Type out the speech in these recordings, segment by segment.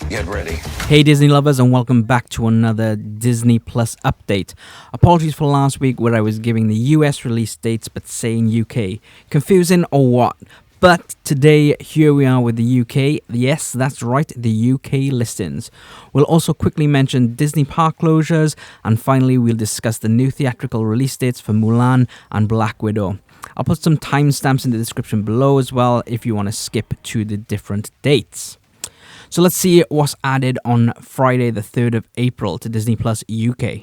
Get ready. Hey Disney lovers, and welcome back to another Disney Plus update. Apologies for last week where I was giving the US release dates but saying UK. Confusing or what? But today, here we are with the UK. Yes, that's right, the UK listings. We'll also quickly mention Disney park closures, and finally we'll discuss the new theatrical release dates for Mulan and Black Widow. I'll put some timestamps in the description below as well if you want to skip to the different dates. So let's see what's added on Friday the 3rd of April to Disney Plus UK.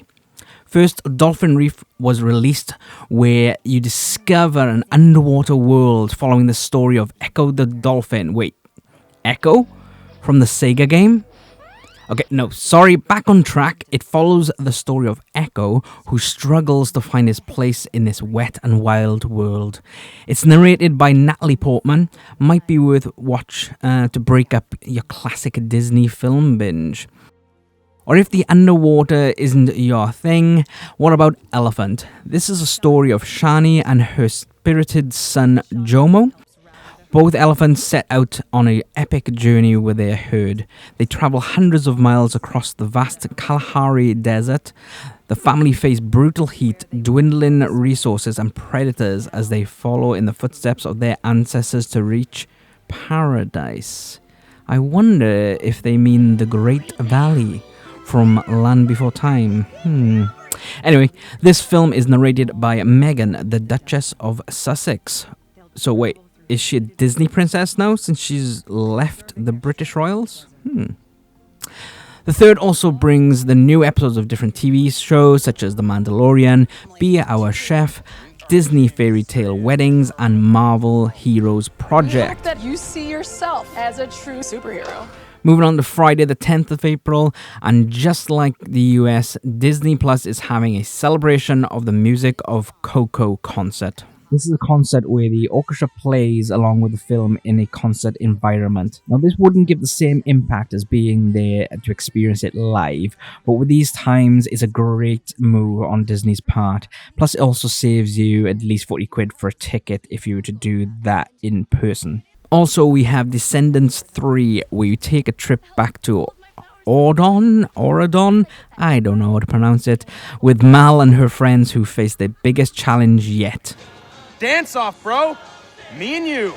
First, Dolphin Reef was released, where you discover an underwater world following the story of Echo the Dolphin. Wait, Echo? From the Sega game? Okay, no, sorry, back on track. It follows the story of Echo, who struggles to find his place in this wet and wild world. It's narrated by Natalie Portman. Might be worth watch to break up your classic Disney film binge. Or if the underwater isn't your thing, what about Elephant? This is a story of Shani and her spirited son Jomo. Both elephants set out on an epic journey with their herd. They travel hundreds of miles across the vast Kalahari Desert. The family face brutal heat, dwindling resources, and predators as they follow in the footsteps of their ancestors to reach paradise. I wonder if they mean the Great Valley from Land Before Time. Anyway, this film is narrated by Meghan, the Duchess of Sussex. So wait, is she a Disney princess now since she's left the British royals? The third also brings the new episodes of different TV shows such as The Mandalorian, Be Our Chef, Disney Fairy Tale Weddings, and Marvel Heroes Project. I hope that you see yourself as a true superhero. Moving on to Friday the 10th of April, and just like the US, Disney Plus is having a celebration of the Music of Coco concert. This is a concert where the orchestra plays along with the film in a concert environment. Now, this wouldn't give the same impact as being there to experience it live, but with these times, it's a great move on Disney's part. Plus, it also saves you at least 40 quid for a ticket if you were to do that in person. Also, we have Descendants 3, where you take a trip back to Oradon, I don't know how to pronounce it, with Mal and her friends who face their biggest challenge yet. Dance off, bro. Me and you.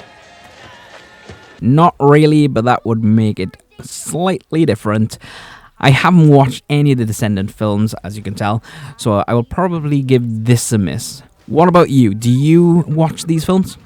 Not really, but that would make it slightly different. I haven't watched any of the Descendant films, as you can tell, so I will probably give this a miss. What about you? Do you watch these films?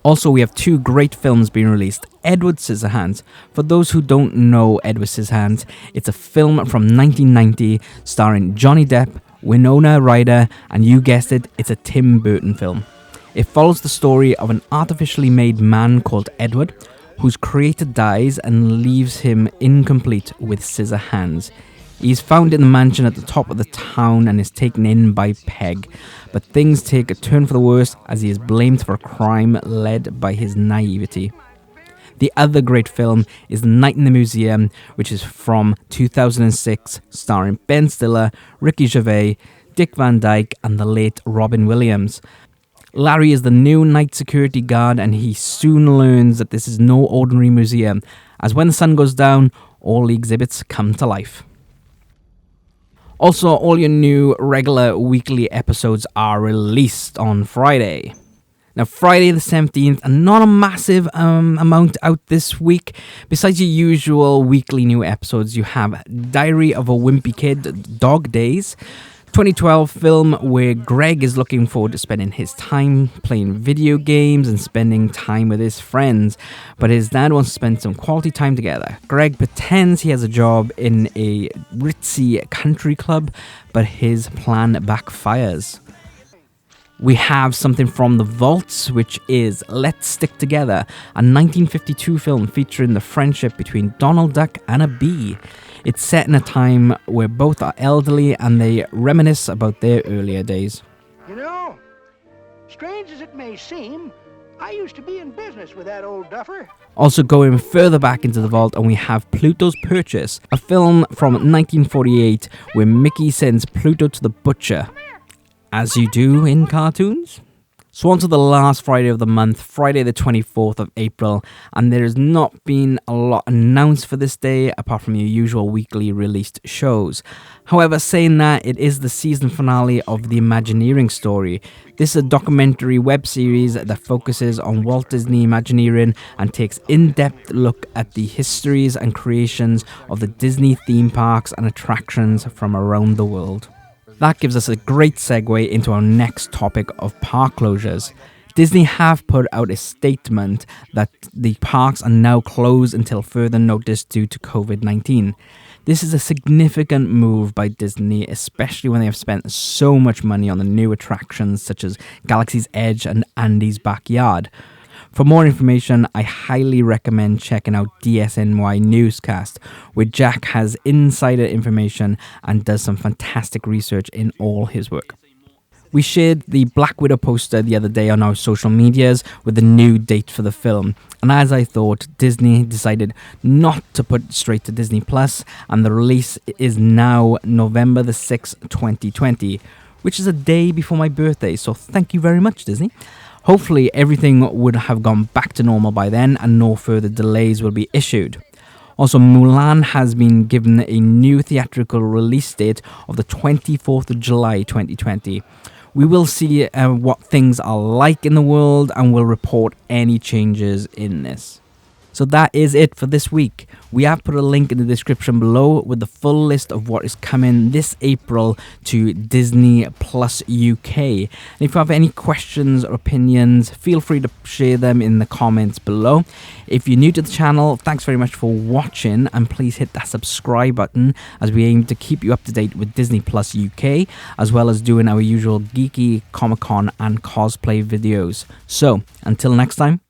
Also, we have two great films being released. Edward Scissorhands. For those who don't know Edward Scissorhands, it's a film from 1990 starring Johnny Depp, Winona Ryder, and you guessed it, it's a Tim Burton film. It follows the story of an artificially made man called Edward, whose creator dies and leaves him incomplete with scissor hands. He is found in the mansion at the top of the town and is taken in by Peg, but things take a turn for the worse as he is blamed for a crime led by his naivety. The other great film is The Night in the Museum, which is from 2006, starring Ben Stiller, Ricky Gervais, Dick Van Dyke, and the late Robin Williams. Larry is the new night security guard, and he soon learns that this is no ordinary museum, as when the sun goes down, all the exhibits come to life. Also, all your new regular weekly episodes are released on Friday. Now, Friday the 17th, and not a massive amount out this week. Besides your usual weekly new episodes, you have Diary of a Wimpy Kid, Dog Days, 2012 film where Greg is looking forward to spending his time playing video games and spending time with his friends, but his dad wants to spend some quality time together. Greg pretends he has a job in a ritzy country club, but his plan backfires. We have something from The Vaults, which is Let's Stick Together, a 1952 film featuring the friendship between Donald Duck and a bee. It's set in a time where both are elderly and they reminisce about their earlier days. You know, strange as it may seem, I used to be in business with that old duffer. Also going further back into the vault, and we have Pluto's Purchase, a film from 1948 where Mickey sends Pluto to the butcher. As you do in cartoons. So on to the last Friday of the month, Friday the 24th of April, and there has not been a lot announced for this day apart from your usual weekly released shows. However, saying that, it is the season finale of The Imagineering Story. This is a documentary web series that focuses on Walt Disney Imagineering and takes in-depth look at the histories and creations of the Disney theme parks and attractions from around the world. That gives us a great segue into our next topic of park closures. Disney have put out a statement that the parks are now closed until further notice due to COVID-19. This is a significant move by Disney, especially when they have spent so much money on the new attractions such as Galaxy's Edge and Andy's Backyard. For more information, I highly recommend checking out DSNY Newscast, where Jack has insider information and does some fantastic research in all his work. We shared the Black Widow poster the other day on our social medias with the new date for the film, and as I thought, Disney decided not to put it straight to Disney Plus, and the release is now November the 6th, 2020, which is a day before my birthday, so thank you very much, Disney. Hopefully everything would have gone back to normal by then and no further delays will be issued. Also, Mulan has been given a new theatrical release date of the 24th of July 2020. We will see what things are like in the world and will report any changes in this. So that is it for this week. We have put a link in the description below with the full list of what is coming this April to Disney Plus UK. And if you have any questions or opinions, feel free to share them in the comments below. If you're new to the channel, thanks very much for watching, and please hit that subscribe button as we aim to keep you up to date with Disney Plus UK, as well as doing our usual geeky Comic-Con and cosplay videos. So until next time,